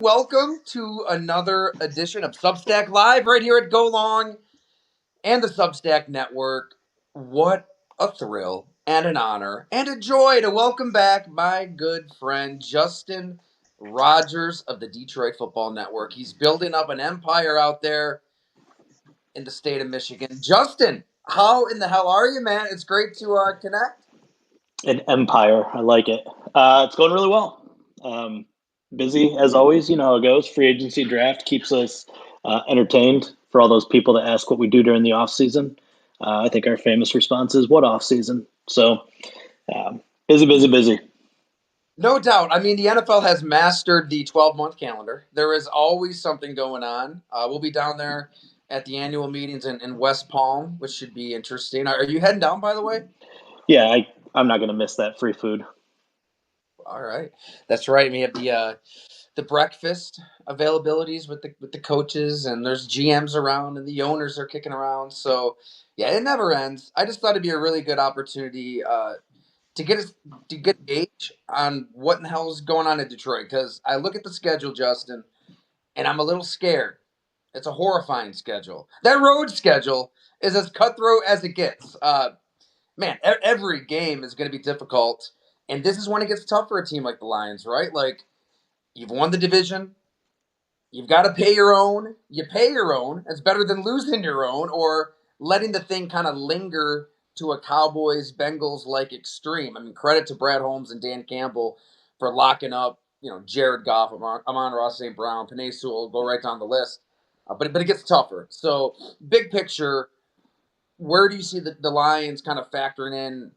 Welcome to another edition of Substack Live right here at Go Long and the Substack Network. What a thrill and an honor and a joy to welcome back my good friend Justin Rogers of the Detroit Football Network. He's building up an empire out there in the state of Michigan. Justin, how in the hell are you, man? It's great to connect. An empire. I like it. It's going really well. Busy as always. You know how it goes. Free agency draft keeps us entertained. For all those people that ask what we do during the off season, I think our famous response is "What off season?" So busy, busy, busy. No doubt. I mean, the NFL has mastered the 12-month calendar. There is always something going on. We'll be down there at the annual meetings in West Palm, which should be interesting. Are you heading down, by the way? Yeah, I'm not going to miss that free food. All right, that's right. We have the breakfast availabilities with the coaches, and there's GMs around, and the owners are kicking around. So yeah, it never ends. I just thought it'd be a really good opportunity to get us to get a gauge on what in the hell is going on in Detroit. Because I look at the schedule, Justin, and I'm a little scared. It's a horrifying schedule. That road schedule is as cutthroat as it gets. Man, every game is going to be difficult, and this is when it gets tough for a team like the Lions, right? Like you've won the division, you've got to pay your own. You pay your own. It's better than losing your own or letting the thing kind of linger to a Cowboys Bengals like extreme. I mean, credit to Brad Holmes and Dan Campbell for locking up, Jared Goff, Amon-Ra St. Brown, Penei Sewell, go right down the list. But it gets tougher. So, big picture, where do you see the Lions kind of factoring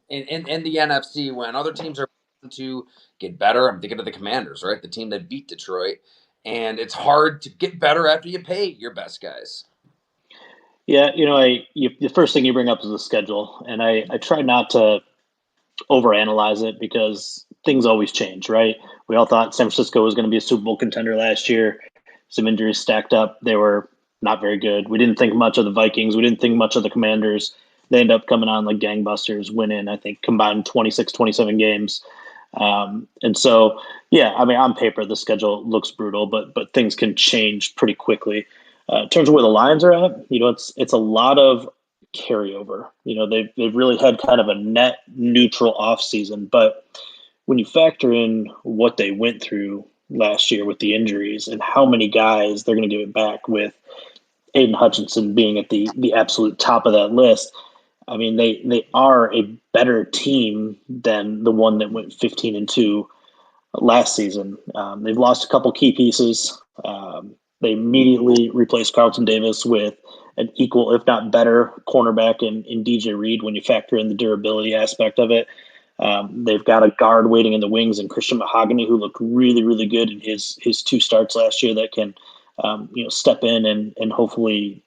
in the NFC when other teams are to get better? I'm thinking of the Commanders, right? The team that beat Detroit. And it's hard to get better after you pay your best guys. Yeah, the first thing you bring up is the schedule, and I try not to overanalyze it because things always change, right? We all thought San Francisco was going to be a Super Bowl contender last year. Some injuries stacked up. They were not very good. We didn't think much of the Vikings. We didn't think much of the Commanders. They end up coming on like gangbusters, winning, I think, combined 26, 27 games. And so, yeah, I mean, on paper, the schedule looks brutal, but things can change pretty quickly. In terms of where the Lions are at, it's a lot of carryover. They've really had kind of a net neutral off season, but when you factor in what they went through last year with the injuries and how many guys they're going to give it back with Aiden Hutchinson being at the absolute top of that list, I mean they are a better team than the one that went 15-2 last season. They've lost a couple key pieces. They immediately replaced Carlton Davis with an equal, if not better, cornerback in DJ Reed when you factor in the durability aspect of it. They've got a guard waiting in the wings and Christian Mahogany, who looked really, really good in his two starts last year that can step in and hopefully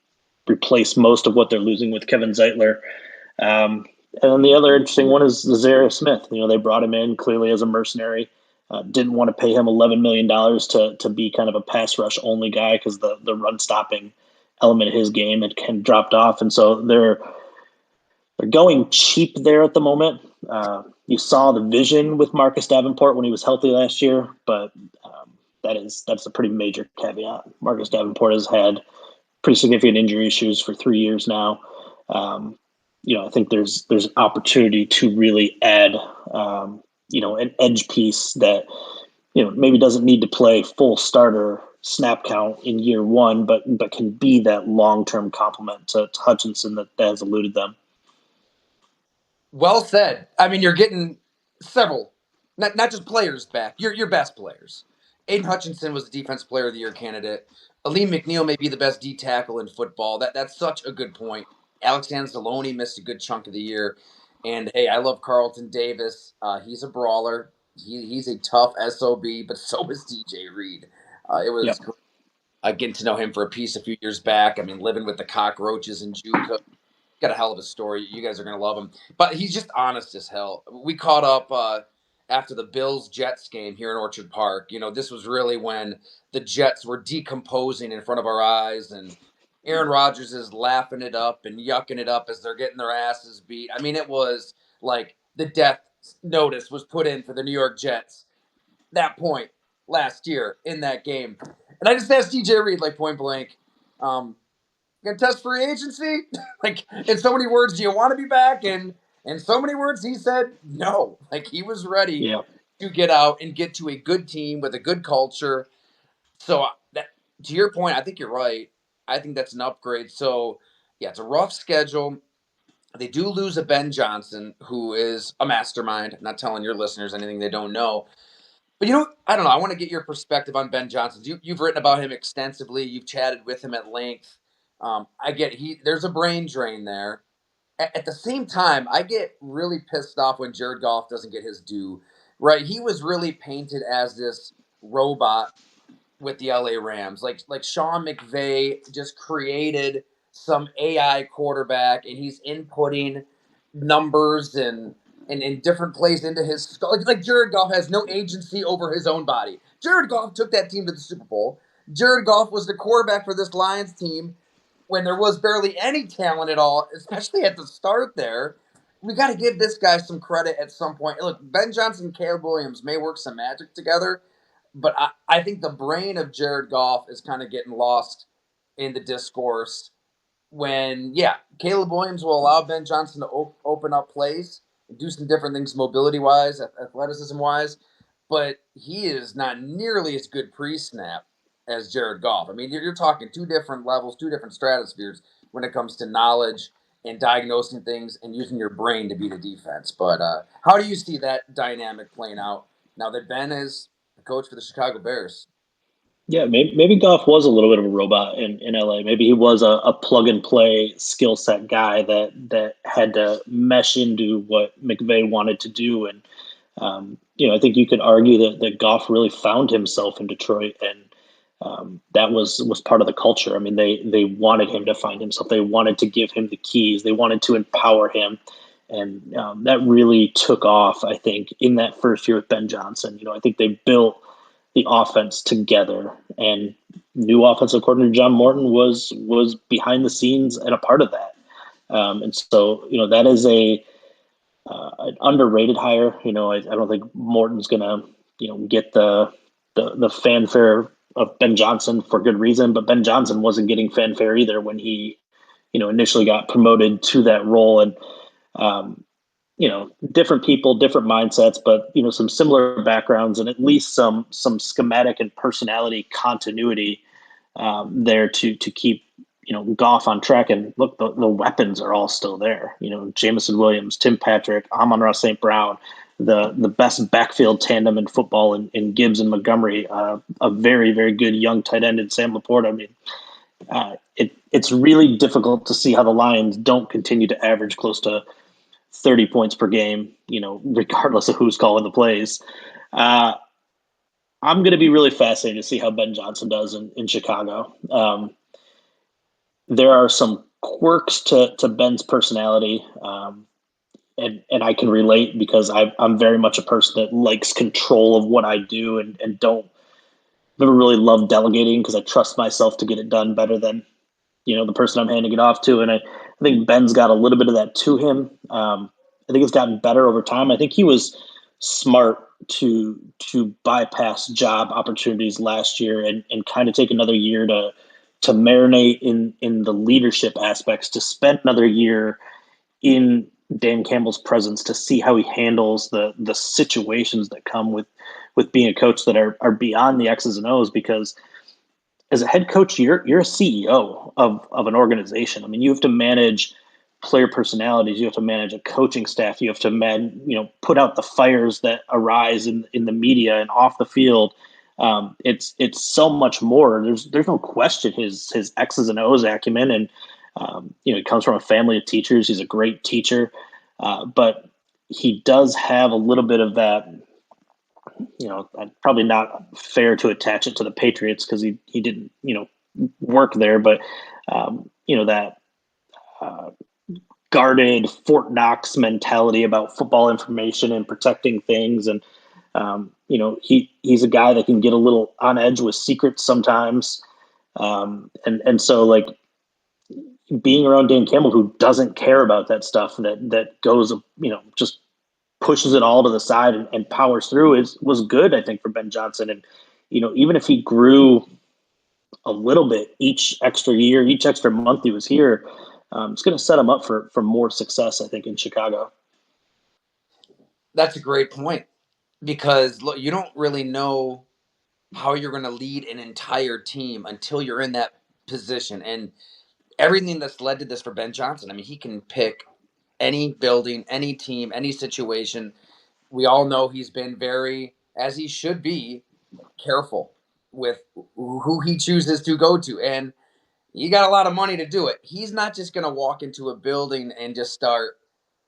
replace most of what they're losing with Kevin Zeitler. And then the other interesting one is Zaire Smith. They brought him in clearly as a mercenary. Didn't want to pay him $11 million to be kind of a pass rush only guy because the run stopping element of his game had dropped off, and so they're going cheap there at the moment. You saw the vision with Marcus Davenport when he was healthy last year, but that's a pretty major caveat. Marcus Davenport has had pretty significant injury issues for 3 years now. I think there's an opportunity to really add an edge piece that maybe doesn't need to play full starter snap count in year one, but can be that long term complement to Hutchinson that has eluded them. Well said. I mean, you're getting several, not just players back. Your best players. Aiden Hutchinson was the Defense Player of the Year candidate. Aleem McNeil may be the best D tackle in football. That's such a good point. Alex Anzalone missed a good chunk of the year. And hey, I love Carlton Davis. He's a brawler. He's a tough SOB, but so is DJ Reed. It was Yep. great getting to know him for a piece a few years back. I mean, living with the cockroaches in Juco. Got a hell of a story. You guys are going to love him. But he's just honest as hell. We caught up after the Bills-Jets game here in Orchard Park. This was really when the Jets were decomposing in front of our eyes, and Aaron Rodgers is laughing it up and yucking it up as they're getting their asses beat. I mean, it was like the death notice was put in for the New York Jets. That point, last year in that game. And I just asked DJ Reed, like, point blank, gonna test free agency? Like, in so many words, do you want to be back? And in so many words, he said no. Like, he was ready Yeah. to get out and get to a good team with a good culture. So that, to your point, I think you're right. I think that's an upgrade. So yeah, it's a rough schedule. They do lose a Ben Johnson, who is a mastermind. I'm not telling your listeners anything they don't know. But I don't know. I want to get your perspective on Ben Johnson. You've written about him extensively. You've chatted with him at length. I get there's a brain drain there. At the same time, I get really pissed off when Jared Goff doesn't get his due. Right? He was really painted as this robot with the LA Rams. Like Sean McVay just created some AI quarterback, and he's inputting numbers and in different plays into his skull. Like Jared Goff has no agency over his own body. Jared Goff took that team to the Super Bowl. Jared Goff was the quarterback for this Lions team when there was barely any talent at all, especially at the start there. We got to give this guy some credit at some point. Look, Ben Johnson and Caleb Williams may work some magic together, but I think the brain of Jared Goff is kind of getting lost in the discourse when, yeah, Caleb Williams will allow Ben Johnson to open up plays and do some different things mobility wise, athleticism wise, but he is not nearly as good pre snap as Jared Goff. I mean, you're talking two different levels, two different stratospheres when it comes to knowledge and diagnosing things and using your brain to beat a defense. But how do you see that dynamic playing out now that Ben is the coach for the Chicago Bears? Yeah, maybe Goff was a little bit of a robot in LA. Maybe he was a plug and play skill set guy that had to mesh into what McVay wanted to do. And I think you could argue that Goff really found himself in Detroit, and that was part of the culture. I mean, they wanted him to find himself. They wanted to give him the keys. They wanted to empower him, and that really took off. I think in that first year with Ben Johnson, I think they built the offense together, and new offensive coordinator John Morton was behind the scenes and a part of that. And so that is an underrated hire. I don't think Morton's gonna get the fanfare of Ben Johnson for good reason, but Ben Johnson wasn't getting fanfare either when he initially got promoted to that role. And um, different people, different mindsets, but some similar backgrounds and at least some schematic and personality continuity there to keep Goff on track. And look, the weapons are all still there. Jamison Williams, Tim Patrick, Amon-Ra St. Brown, the best backfield tandem in football in Gibbs and Montgomery, a very, very good young tight end in Sam Laporta. I mean, it's really difficult to see how the Lions don't continue to average close to 30 points per game, regardless of who's calling the plays. Uh, I'm going to be really fascinated to see how Ben Johnson does in Chicago. There are some quirks to Ben's personality, and I can relate because I'm very much a person that likes control of what I do and don't never really love delegating because I trust myself to get it done better than the person I'm handing it off to. And I think Ben's got a little bit of that to him. I think it's gotten better over time. I think he was smart to bypass job opportunities last year and kind of take another year to marinate in the leadership aspects, to spend another year in Dan Campbell's presence, to see how he handles the situations that come with being a coach that are beyond the X's and O's. Because as a head coach, you're a CEO of an organization. I mean, you have to manage player personalities. You have to manage a coaching staff. You have to put out the fires that arise in the media and off the field. It's so much more. There's no question his X's and O's acumen, and he comes from a family of teachers. He's a great teacher, but he does have a little bit of that. Probably not fair to attach it to the Patriots because he didn't work there, but that guarded Fort Knox mentality about football information and protecting things. And he's a guy that can get a little on edge with secrets sometimes. And so like being around Dan Campbell, who doesn't care about that stuff, that goes, just pushes it all to the side and powers through, was good, I think, for Ben Johnson. And even if he grew a little bit each extra year, each extra month he was here, it's going to set him up for more success, I think, in Chicago. That's a great point because look, you don't really know how you're going to lead an entire team until you're in that position. And everything that's led to this for Ben Johnson, I mean, he can pick any building, any team, any situation. We all know he's been very, as he should be, careful with who he chooses to go to. And you got a lot of money to do it. He's not just going to walk into a building and just start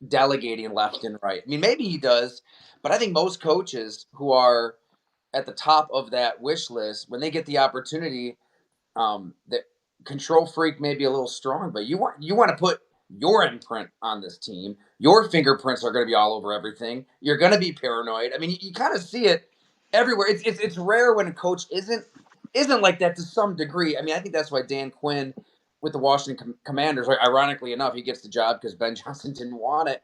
delegating left and right. I mean, maybe he does, but I think most coaches who are at the top of that wish list, when they get the opportunity, that control freak may be a little strong, but you want to put your imprint on this team. Your fingerprints are going to be all over everything. You're going to be paranoid. I mean, you kind of see it everywhere. It's rare when a coach isn't like that to some degree. I mean, I think that's why Dan Quinn with the Washington Commanders, ironically enough, he gets the job because Ben Johnson didn't want it.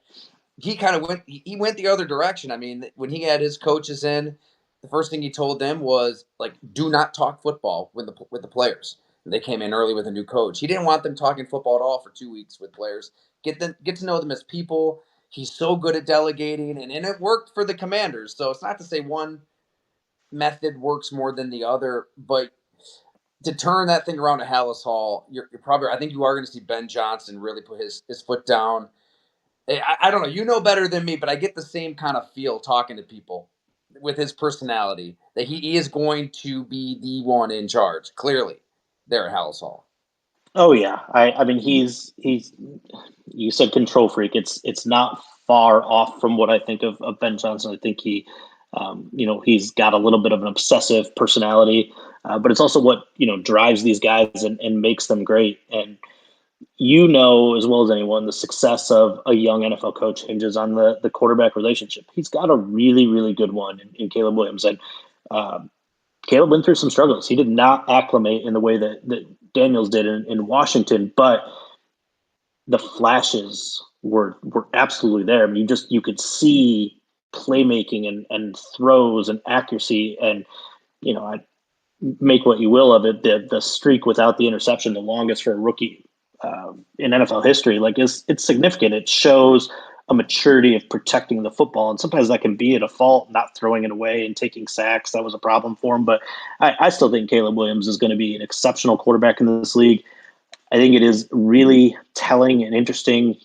He kind of went the other direction. I mean, when he had his coaches in, the first thing he told them was like, do not talk football with the players. And they came in early with a new coach. He didn't want them talking football at all for 2 weeks with players. Get to know them as people. He's so good at delegating, and it worked for the Commanders. So it's not to say one method works more than the other, but to turn that thing around to Hallis Hall, you're probably, I think you are going to see Ben Johnson really put his foot down. I don't know. You know better than me, but I get the same kind of feel talking to people with his personality that he is going to be the one in charge. Clearly, there at Hallis Hall. Oh yeah, I mean he's you said control freak. It's not far off from what I think of Ben Johnson. I think he's got a little bit of an obsessive personality, but it's also what drives these guys and makes them great. And as well as anyone, the success of a young NFL coach hinges on the quarterback relationship. He's got a really really good one in Caleb Williams, and um, Caleb went through some struggles. He did not acclimate in the way that Daniels did in Washington, but the flashes were absolutely there. I mean, you could see playmaking and throws and accuracy, and I make what you will of it. The streak without the interception, the longest for a rookie in NFL history, like it's significant. It shows a maturity of protecting the football, and sometimes that can be a default, not throwing it away and taking sacks. That was a problem for him, but I still think Caleb Williams is going to be an exceptional quarterback in this league. I think it is really telling and interesting.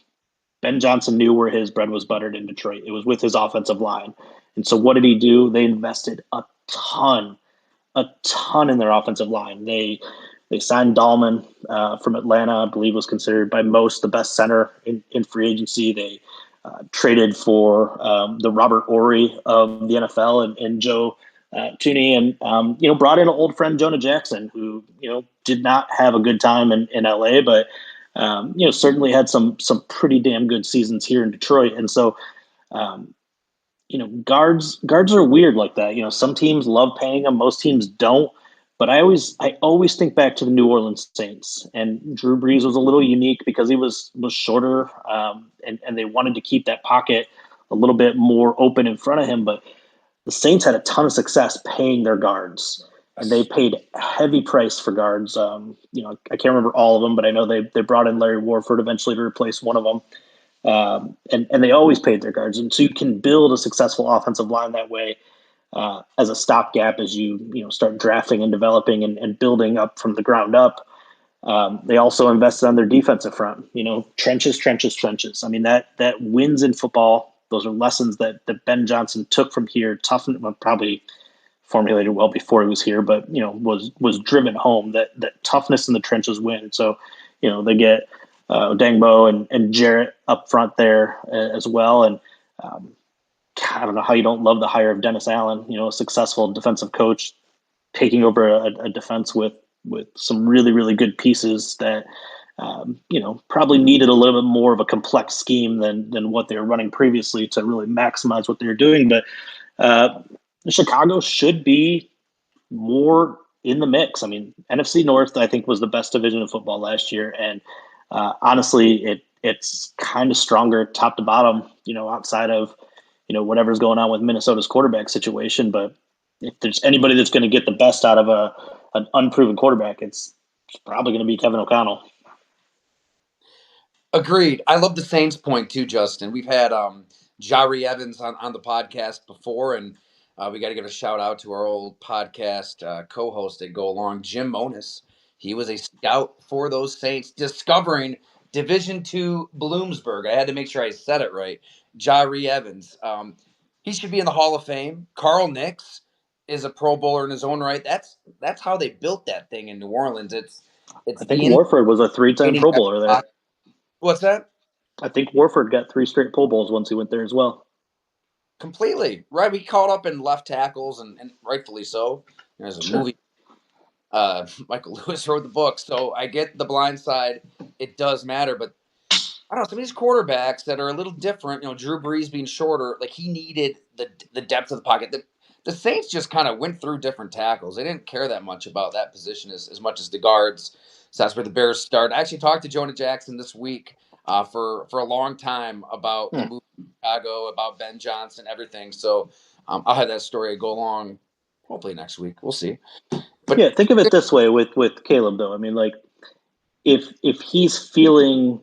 Ben Johnson knew where his bread was buttered in Detroit. It was with his offensive line. And so what did he do? They invested ton, a ton in their offensive line. They signed Dahlman from Atlanta, I believe was considered by most the best center in free agency. They traded for the Robert Ory of the NFL and Joe Tooney, and brought in an old friend Jonah Jackson, who did not have a good time in LA, but certainly had some pretty damn good seasons here in Detroit. And so um, guards are weird like that. Some teams love paying them, most teams don't. But I always think back to the New Orleans Saints, and Drew Brees was a little unique because he was shorter, and they wanted to keep that pocket a little bit more open in front of him. But the Saints had a ton of success paying their guards, and they paid a heavy price for guards. I can't remember all of them, but I know they brought in Larry Warford eventually to replace one of them. And they always paid their guards, and so you can build a successful offensive line that way as a stopgap as you start drafting and developing and building up from the ground up. They also invested on their defensive front. Trenches, trenches, trenches. I mean that wins in football. Those are lessons that Ben Johnson took from here. Probably formulated well before he was here, but was driven home that toughness in the trenches win. So they get Dangbo and Jarrett up front there as well. And I don't know how you don't love the hire of Dennis Allen, a successful defensive coach taking over a defense with some really, really good pieces that, probably needed a little bit more of a complex scheme than what they were running previously to really maximize what they were doing. But Chicago should be more in the mix. I mean, NFC North, I think, was the best division of football last year. And honestly, it's kind of stronger top to bottom, outside of, whatever's going on with Minnesota's quarterback situation. But If there's anybody that's going to get the best out of an unproven quarterback, it's probably going to be Kevin O'Connell. Agreed. I love the Saints point too, Justin. We've had Jari Evans on the podcast before, and we got to give a shout out to our old podcast co-host at Go Along, Jim Monis. He was a scout for those Saints, discovering Division II Bloomsburg. I had to make sure I said it right. Jari Evans. He should be in the Hall of Fame. Carl Nix is a Pro Bowler in his own right. That's how they built that thing in New Orleans. It's I think the Warford was a 3-time innovating. Pro Bowler there. What's that? I think Warford got 3 straight Pro Bowls once he went there as well. Completely. Right. We caught up in left tackles, and rightfully so. There's a movie. Michael Lewis wrote the book, so I get the blind side. It does matter, but I don't know, some of these quarterbacks that are a little different, Drew Brees being shorter, like he needed the depth of the pocket. The Saints just kind of went through different tackles. They didn't care that much about that position as much as the guards. So that's where the Bears start. I actually talked to Jonah Jackson this week for a long time about the move to Chicago, about Ben Johnson, everything. So I'll have that story go along hopefully next week. We'll see. But yeah, think of it this way with Caleb though. I mean, like if he's feeling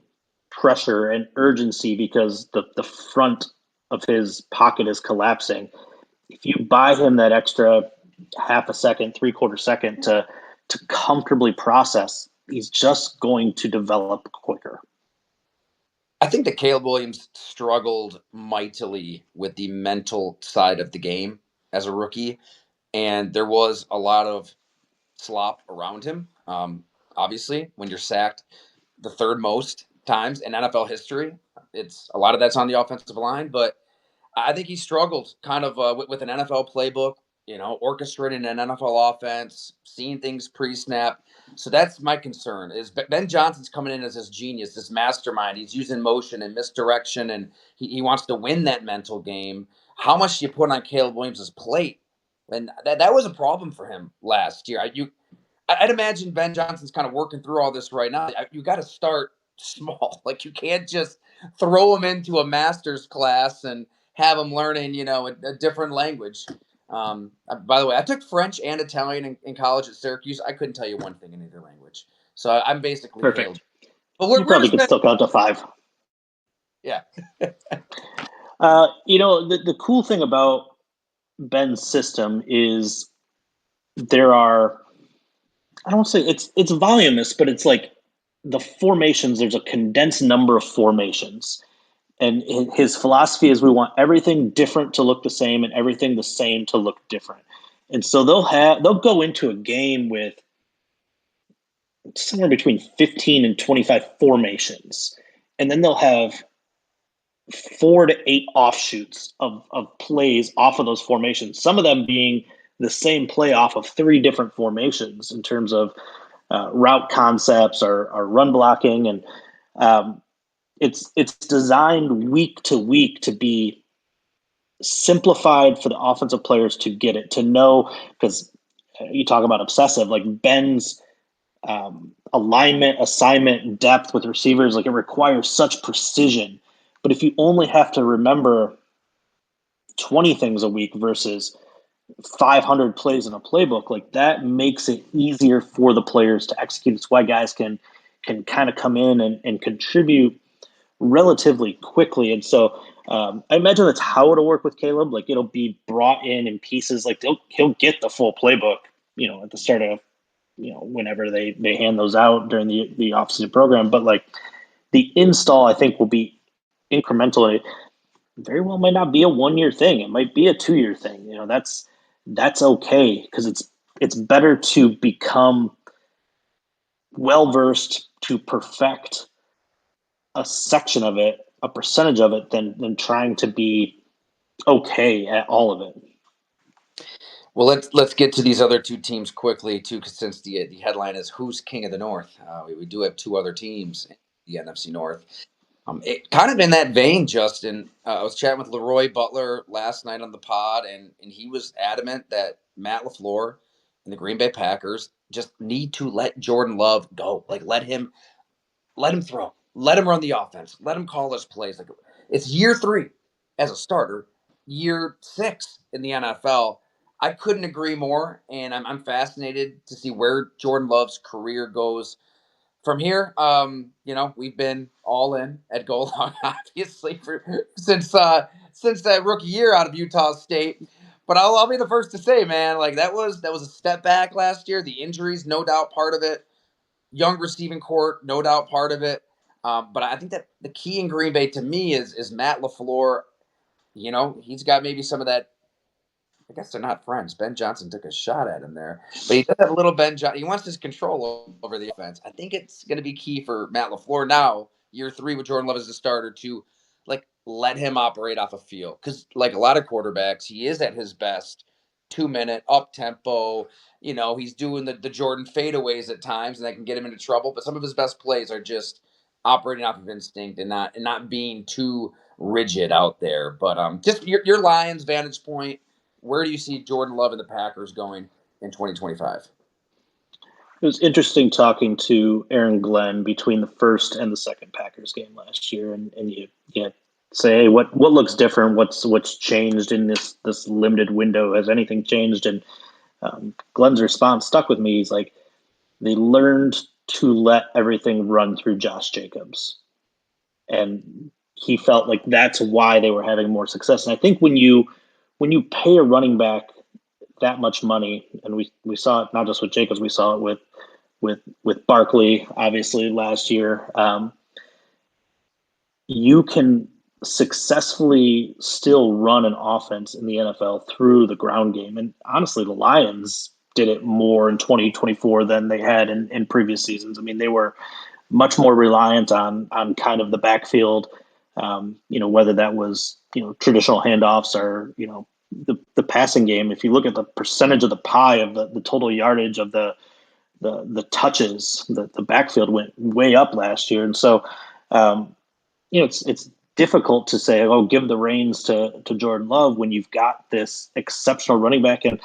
pressure and urgency because the front of his pocket is collapsing, if you buy him that extra half a second, 3/4 second to comfortably process, he's just going to develop quicker. I think that Caleb Williams struggled mightily with the mental side of the game as a rookie, and there was a lot of slop around him. Obviously, when you're sacked the third most times in NFL history, it's a lot of that's on the offensive line, but I think he struggled kind of with an NFL playbook, orchestrating an NFL offense, seeing things pre-snap. So that's my concern. Is Ben Johnson's coming in as this genius, this mastermind. He's using motion and misdirection, and he wants to win that mental game. How much do you put on Caleb Williams' plate? And that was a problem for him last year. I'd imagine Ben Johnson's kind of working through all this right now. You got to start small. Like you can't just throw him into a master's class and have him learning, a different language. By the way, I took French and Italian in college at Syracuse. I couldn't tell you one thing in either language, so I'm basically failed. Perfect. But You probably could still count to 5. Yeah. The cool thing about Ben's system is there are, I don't want to say it's voluminous, but it's like the formations, there's a condensed number of formations. And his philosophy is we want everything different to look the same and everything the same to look different. And so they'll go into a game with somewhere between 15 and 25 formations. And then they'll have 4 to 8 offshoots of plays off of those formations, some of them being the same play off of 3 different formations in terms of route concepts or run blocking. And it's designed week to week to be simplified for the offensive players to get it, to know, because you talk about obsessive, like Ben's alignment, assignment, depth with receivers, like it requires such precision. But if you only have to remember 20 things a week versus 500 plays in a playbook, like that makes it easier for the players to execute. It's why guys can kind of come in and contribute relatively quickly. And so I imagine that's how it'll work with Caleb. Like it'll be brought in pieces. Like he'll get the full playbook, at the start of, whenever they hand those out during the off-season program. But like the install, I think, will be incremental. It very well might not be a 1-year thing. It might be a 2-year thing. That's okay, because it's better to become well versed to perfect a section of it, a percentage of it, than trying to be okay at all of it. Well, let's get to these other two teams quickly too, because since the headline is "Who's King of the North," we do have two other teams in the NFC North. It kind of in that vein, Justin. I was chatting with Leroy Butler last night on the pod, and he was adamant that Matt LaFleur and the Green Bay Packers just need to let Jordan Love go. Like let him throw, let him run the offense, let him call his plays. Like it's year 3 as a starter, year 6 in the NFL. I couldn't agree more, and I'm fascinated to see where Jordan Love's career goes from here. We've been all in at goal line, obviously, for since that rookie year out of Utah State. But I'll be the first to say, man, like that was a step back last year. The injuries, no doubt, part of it. Young receiving court, no doubt, part of it. But I think that the key in Green Bay to me is Matt LaFleur. He's got maybe some of that. I guess they're not friends. Ben Johnson took a shot at him there, but he does have a little Ben Johnson. He wants his control over the offense. I think it's going to be key for Matt LaFleur now, year 3 with Jordan Love as a starter, to like let him operate off a feel, because like a lot of quarterbacks, he is at his best 2 minute up tempo. He's doing the Jordan fadeaways at times, and that can get him into trouble. But some of his best plays are just operating off of instinct and not being too rigid out there. But just your Lions vantage point, where do you see Jordan Love and the Packers going in 2025? It was interesting talking to Aaron Glenn between the first and the second Packers game last year, and you say, hey, what looks different? What's changed in this limited window? Has anything changed? And Glenn's response stuck with me. He's like, they learned to let everything run through Josh Jacobs, and he felt like that's why they were having more success. And I think when you pay a running back that much money, and we saw it not just with Jacobs, we saw it with Barkley, obviously last year. You can successfully still run an offense in the NFL through the ground game, and honestly, the Lions did it more in 2024 than they had in previous seasons. I mean, they were much more reliant on kind of the backfield. Whether that was traditional handoffs or the passing game. If you look at the percentage of the pie of the total yardage of the touches, the backfield went way up last year, and so it's difficult to say, oh, give the reins to Jordan Love when you've got this exceptional running back. And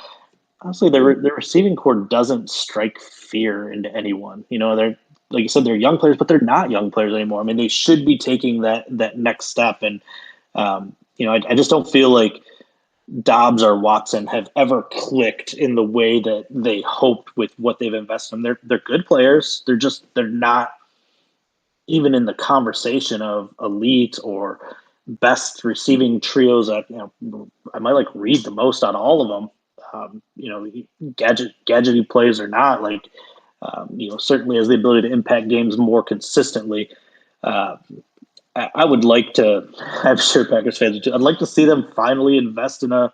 honestly, the receiving core doesn't strike fear into anyone. They're, like you said, they're young players, but they're not young players anymore. I mean, they should be taking that next step. And I just don't feel like Dobbs or Watson have ever clicked in the way that they hoped with what they've invested in. They're good players. They're not even in the conversation of elite or best receiving trios that I might like read the most out of all of them. Gadgety plays or not, like certainly has the ability to impact games more consistently. I would like to. I'm sure Packers fans would too. I'd like to see them finally invest in a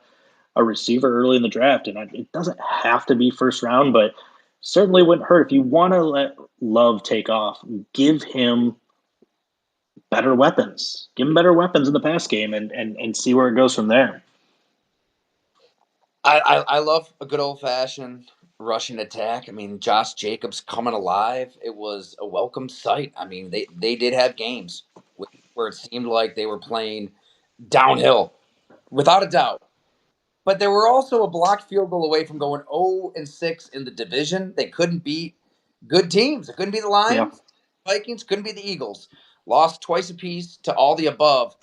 receiver early in the draft, and it doesn't have to be first round, but certainly wouldn't hurt if you want to let Love take off. Give him better weapons. Give him better weapons in the pass game, and see where it goes from there. I love a good old fashioned rushing attack. I mean, Josh Jacobs coming alive. It was a welcome sight. I mean, they did have games where it seemed like they were playing downhill, without a doubt. But they were also a blocked field goal away from going 0-6 in the division. They couldn't beat good teams. They couldn't beat the Yeah. Lions, Vikings, couldn't beat the Eagles. Lost twice apiece to all the above.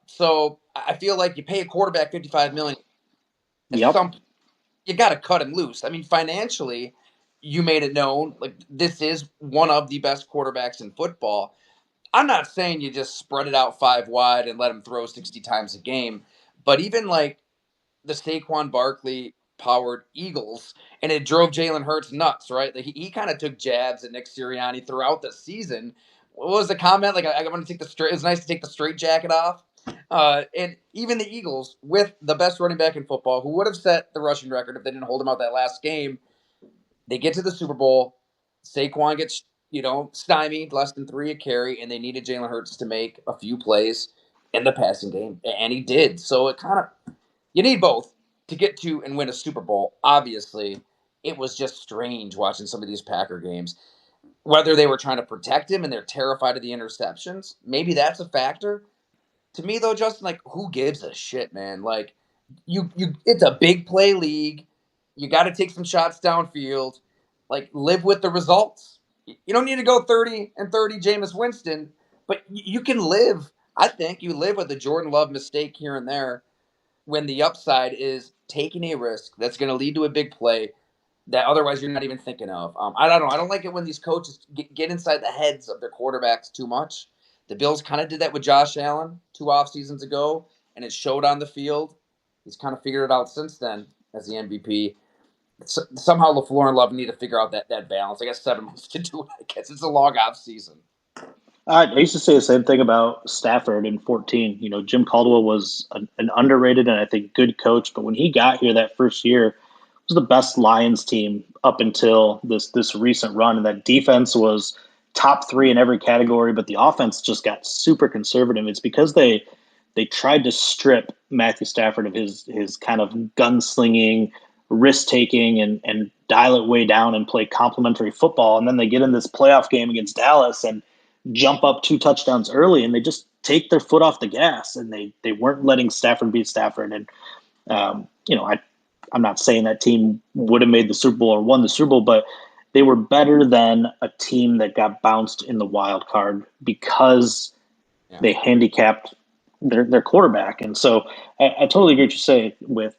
So I feel like you pay a quarterback $55 million. At Yep. some, you got to cut him loose. I mean, financially, you made it known like this is one of the best quarterbacks in football. I'm not saying you just spread it out 5 wide and let him throw 60 times a game, but even like the Saquon Barkley powered Eagles, and it drove Jalen Hurts nuts, right? Like he kind of took jabs at Nick Sirianni throughout the season. What was the comment? Like, I'm going to take the straight. It's nice to take the straight jacket off. And even the Eagles, with the best running back in football, who would have set the rushing record if they didn't hold him out that last game, they get to the Super Bowl. Saquon gets, stymied, less than 3 a carry, and they needed Jalen Hurts to make a few plays in the passing game, and he did. So it kind of, you need both to get to and win a Super Bowl. Obviously, it was just strange watching some of these Packer games. Whether they were trying to protect him and they're terrified of the interceptions, maybe that's a factor. To me, though, Justin, like, who gives a shit, man? Like, it's a big play league. You got to take some shots downfield. Like, live with the results. You don't need to go 30-30 Jameis Winston, but you can live. I think you live with a Jordan Love mistake here and there when the upside is taking a risk that's going to lead to a big play that otherwise you're not even thinking of. I don't know. I don't like it when these coaches get inside the heads of their quarterbacks too much. The Bills kind of did that with Josh Allen 2 off seasons ago, and it showed on the field. He's kind of figured it out since then as the MVP. Somehow LaFleur and Love need to figure out that balance. I guess 7 months to do it. I guess it's a long off season. I used to say the same thing about Stafford in 14. You know, Jim Caldwell was an underrated and I think good coach, but when he got here that first year, it was the best Lions team up until this recent run, and that defense was top three in every category, but the offense just got super conservative. It's because they tried to strip Matthew Stafford of his kind of gunslinging, risk taking, and dial it way down and play complementary football, and then they get in this playoff game against Dallas and jump up 2 touchdowns early, and they just take their foot off the gas, and they weren't letting Stafford beat Stafford. And I'm not saying that team would have made the Super Bowl or won the Super Bowl, but they were better than a team that got bounced in the wild card because they handicapped their quarterback. And so I totally agree what you say with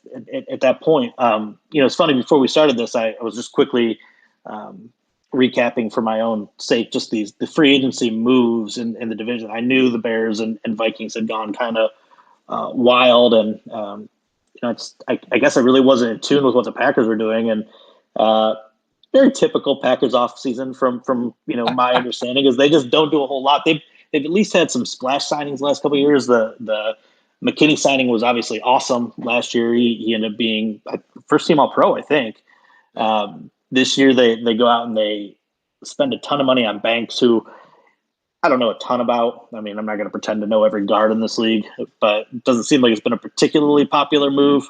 at that point. It's funny, before we started this, I was just quickly recapping for my own sake just the free agency moves in the division. I knew the Bears and Vikings had gone kind of wild, and I guess I really wasn't in tune with what the Packers were doing, and very typical Packers off season from my understanding is they just don't do a whole lot. They've at least had some splash signings the last couple of years. The McKinney signing was obviously awesome last year. He ended up being first team All Pro, I think. This year they go out and they spend a ton of money on Banks, who I don't know a ton about. I mean, I'm not going to pretend to know every guard in this league, but it doesn't seem like it's been a particularly popular move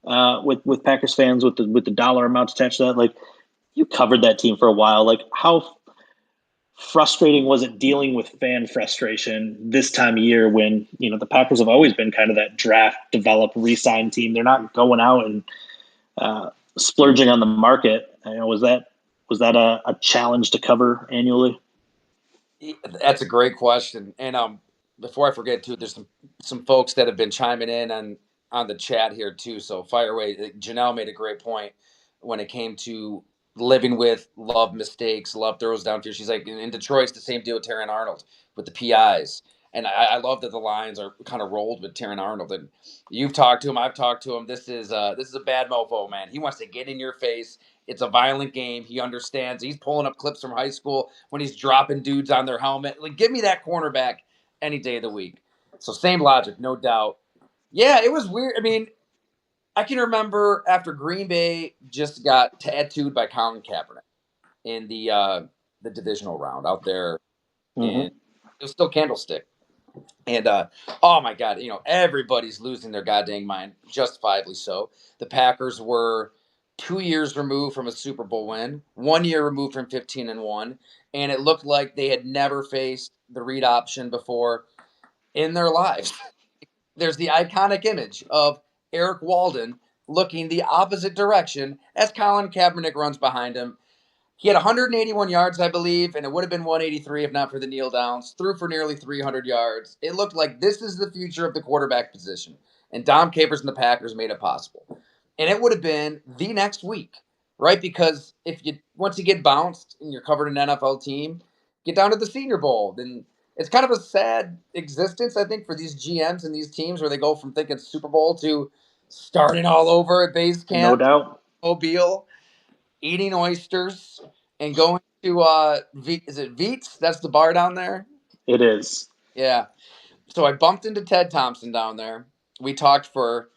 with Packers fans with the dollar amount attached to that. Like, you covered that team for a while. Like, how frustrating was it dealing with fan frustration this time of year when the Packers have always been kind of that draft, develop, re-sign team? They're not going out and splurging on the market. Was that a challenge to cover annually? That's a great question. And before I forget too, there's some folks that have been chiming in on the chat here too. So fire away. Janelle made a great point when it came to living with Love mistakes, Love throws downfield. She's like, in Detroit, it's the same deal with Terran Arnold with the PIs. And I love that the Lions are kind of rolled with Terran Arnold. And you've talked to him, I've talked to him. This is a bad mofo, man. He wants to get in your face. It's a violent game. He understands. He's pulling up clips from high school when he's dropping dudes on their helmet. Like, give me that cornerback any day of the week. So same logic, no doubt. Yeah, it was weird. I mean, I can remember after Green Bay just got tattooed by Colin Kaepernick in the divisional round out there in, Mm-hmm. it was still Candlestick. And oh my God, everybody's losing their goddamn mind, justifiably so. The Packers were 2 years removed from a Super Bowl win, 1 year removed from 15-1, and it looked like they had never faced the read option before in their lives. There's the iconic image of Eric Walden looking the opposite direction as Colin Kaepernick runs behind him. He had 181 yards, I believe, and it would have been 183 if not for the kneel downs. Threw for nearly 300 yards. It looked like this is the future of the quarterback position. And Dom Capers and the Packers made it possible. And it would have been the next week, right? Because once you get bounced and you're covered an NFL team, get down to the Senior Bowl. Then it's kind of a sad existence, I think, for these GMs and these teams where they go from thinking Super Bowl to starting all over at base No camp, doubt. Mobile, eating oysters, and going to is it Veets? That's the bar down there. It is. Yeah. So I bumped into Ted Thompson down there. We talked for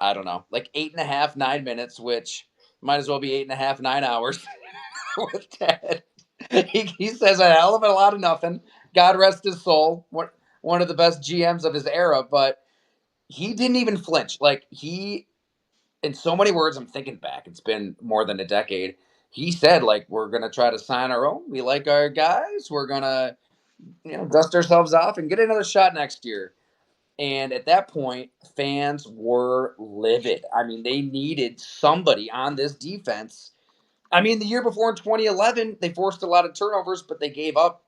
I don't know, like 8.5, 9 minutes, which might as well be 8.5, 9 hours with Ted. He says a hell of a lot of nothing. God rest his soul. One of the best GMs of his era, but he didn't even flinch. Like, he, in so many words, I'm thinking back, it's been more than a decade. He said, like, we're gonna try to sign our own. We like our guys. We're gonna, dust ourselves off and get another shot next year. And at that point, fans were livid. I mean, they needed somebody on this defense. I mean, the year before in 2011, they forced a lot of turnovers, but they gave up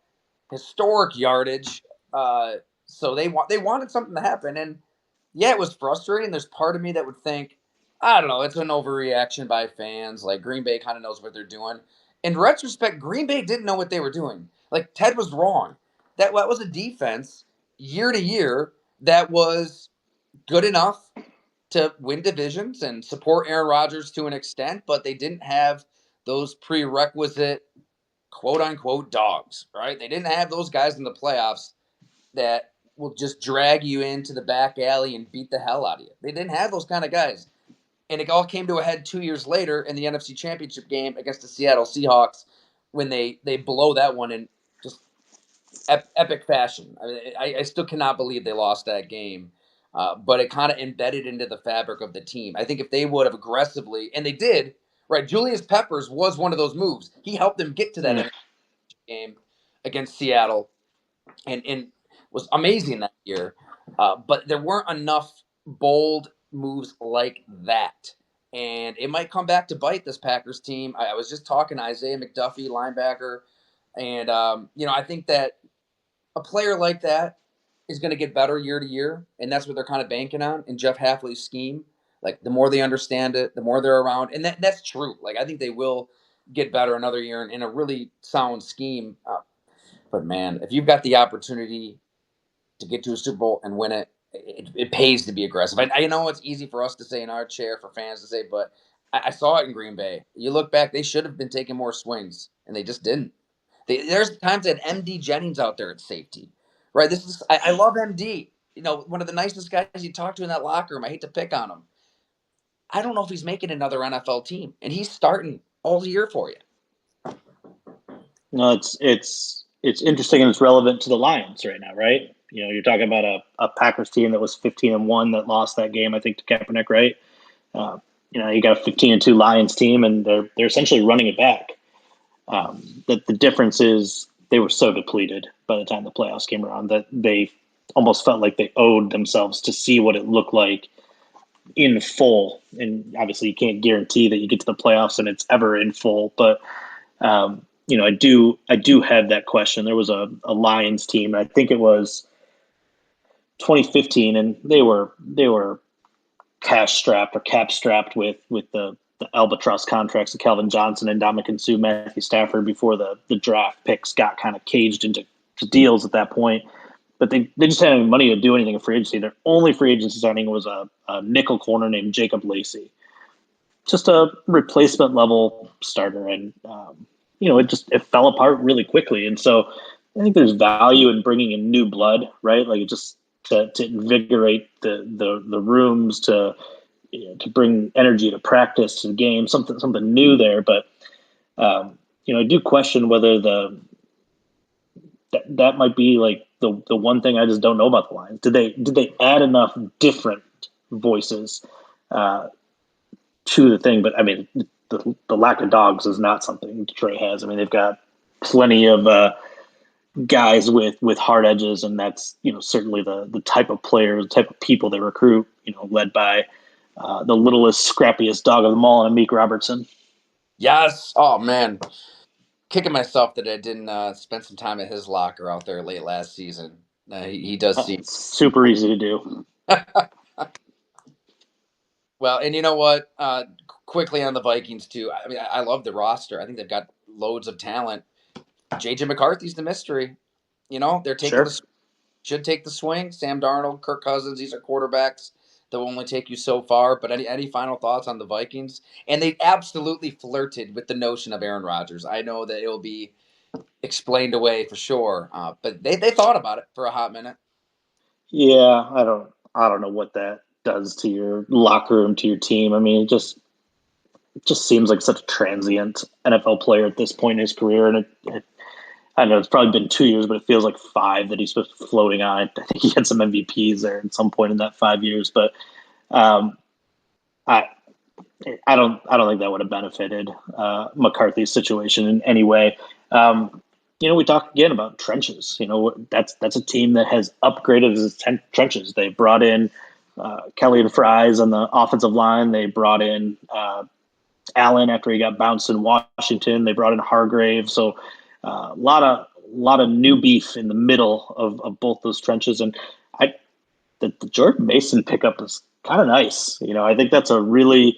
historic yardage. So they wanted something to happen. And yeah, it was frustrating. There's part of me that would think, I don't know. It's an overreaction by fans. Like Green Bay kind of knows what they're doing. In retrospect, Green Bay didn't know what they were doing. Like Ted was wrong. That was a defense year to year that was good enough to win divisions and support Aaron Rodgers to an extent, but they didn't have those prerequisite quote unquote dogs, right? They didn't have those guys in the playoffs that will just drag you into the back alley and beat the hell out of you. They didn't have those kind of guys. And it all came to a head 2 years later in the NFC Championship game against the Seattle Seahawks when they blow that one in just epic fashion. I mean, I still cannot believe they lost that game. But it kind of embedded into the fabric of the team. I think if they would have aggressively, and they did, right? Julius Peppers was one of those moves. He helped them get to that Mm. game against Seattle, and was amazing that year. But there weren't enough bold moves like that. And it might come back to bite this Packers team. I was just talking to Isaiah McDuffie, linebacker, and I think that a player like that is going to get better year to year, and that's what they're kind of banking on in Jeff Hafley's scheme. Like the more they understand it, the more they're around, and that's true. Like I think they will get better another year in a really sound scheme. But man, if you've got the opportunity to get to a Super Bowl and win it, it pays to be aggressive. I know it's easy for us to say in our chair, for fans to say, but I saw it in Green Bay. You look back, they should have been taking more swings, and they just didn't. There's times that MD Jennings out there at safety, right? I love MD. One of the nicest guys you talk to in that locker room. I hate to pick on him. I don't know if he's making another NFL team, and he's starting all year for you. No, it's interesting and it's relevant to the Lions right now, right? You're talking about a Packers team that was 15-1 that lost that game, I think, to Kaepernick, right? Uh, you got a 15-2 Lions team, and they're essentially running it back. The difference is they were so depleted by the time the playoffs came around that they almost felt like they owed themselves to see what it looked like in full. And obviously, you can't guarantee that you get to the playoffs and it's ever in full. But I do have that question. There was a Lions team. I think it was 2015, and they were cash strapped or cap strapped with the albatross contracts of Calvin Johnson and Dominican Sue, Matthew Stafford before the draft picks got kind of caged into deals at that point. But they just hadn't any money to do anything in free agency. Their only free agency signing was a nickel corner named Jacob Lacey, just a replacement level starter, and it fell apart really quickly. And so I think there's value in bringing in new blood, right? Like just to invigorate the rooms, to bring energy to practice, to the game, something new there. But I do question whether that might be like the one thing I just don't know about the Lions. Did they add enough different voices to the thing? But I mean, the lack of dogs is not something Detroit has. I mean, they've got plenty of guys with hard edges, and that's certainly the type of players, the type of people they recruit. Led by the littlest, scrappiest dog of them all, Amik Robertson. Yes. Oh man, kicking myself that I didn't spend some time at his locker out there late last season. He does seem Super easy to do. well, and you know what? Quickly on the Vikings too. I mean, I love the roster. I think they've got loads of talent. JJ McCarthy's the mystery. They're taking Sure. the should take the swing. Sam Darnold, Kirk Cousins, these are quarterbacks that will only take you so far. But any final thoughts on the Vikings? And they absolutely flirted with the notion of Aaron Rodgers. I know that it will be explained away for sure, but they thought about it for a hot minute. Yeah, I don't know what that does to your locker room, to your team. I mean, it just seems like such a transient NFL player at this point in his career, and I don't know, it's probably been 2 years, but it feels like five that he's supposed to be floating on. I think he had some MVPs there at some point in that 5 years, but um, I I don't think that would have benefited McCarthy's situation in any way. We talk again about trenches. That's a team that has upgraded its trenches. They brought in Kelly and Fries on the offensive line. They brought in Allen after he got bounced in Washington. They brought in Hargrave. So a lot of new beef in the middle of both those trenches. And the Jordan Mason pickup is kind of nice. I think that's a really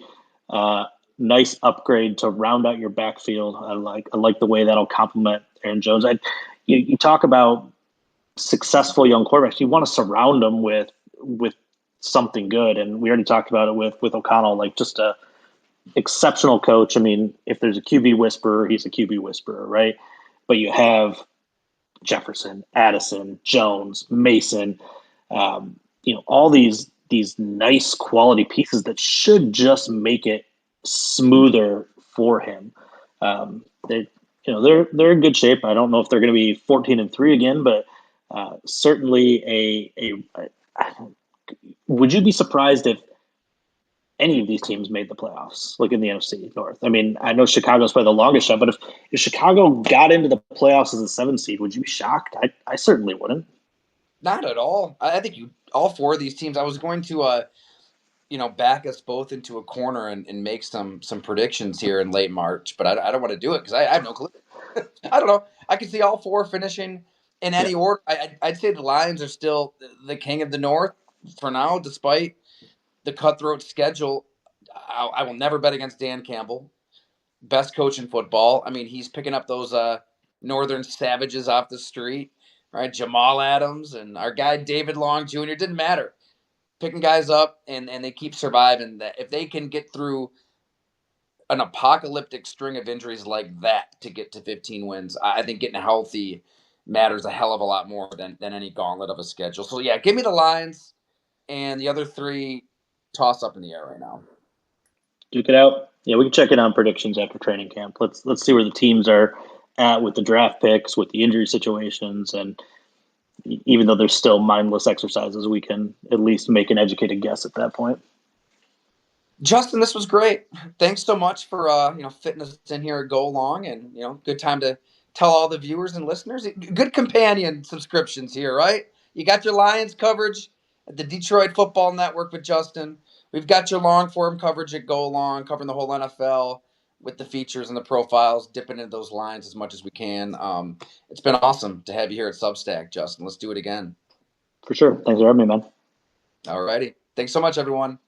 uh, nice upgrade to round out your backfield. I like the way that'll complement Aaron Jones. You talk about successful young quarterbacks. You want to surround them with something good, and we already talked about it with O'Connell, like just a exceptional coach. I mean, if there's a QB whisperer, he's a QB whisperer, right? But you have Jefferson, Addison, Jones, Mason, all these nice quality pieces that should just make it smoother for him. They, they're in good shape. I don't know if they're going to be 14-3 again, but certainly would you be surprised if any of these teams made the playoffs, like in the NFC North? I mean, I know Chicago's probably the longest shot, but if Chicago got into the playoffs as a 7 seed, would you be shocked? I certainly wouldn't. Not at all. I think all four of these teams. I was going to back us both into a corner and make some predictions here in late March, but I don't want to do it because I have no clue. I don't know. I can see all four finishing in Yeah. any order. I'd say the Lions are still the king of the North for now, despite the cutthroat schedule. I will never bet against Dan Campbell, best coach in football. I mean, he's picking up those northern savages off the street, right? Jamal Adams and our guy David Long Jr. Didn't matter, picking guys up and they keep surviving. That if they can get through an apocalyptic string of injuries like that to get to 15 wins, I think getting healthy matters a hell of a lot more than any gauntlet of a schedule. So yeah, give me the Lions, and the other three toss up in the air right now. Duke it out. Yeah, we can check in on predictions after training camp. Let's see where the teams are at with the draft picks, with the injury situations, and even though there's still mindless exercises, we can at least make an educated guess at that point. Justin, this was great. Thanks so much for fitting us in here at Go Long, and good time to tell all the viewers and listeners. Good companion subscriptions here, right? You got your Lions coverage at the Detroit Football Network with Justin. We've got your long form coverage at Go Long, covering the whole NFL with the features and the profiles, dipping into those lines as much as we can. It's been awesome to have you here at Substack, Justin. Let's do it again. For sure. Thanks for having me, man. All righty. Thanks so much, everyone.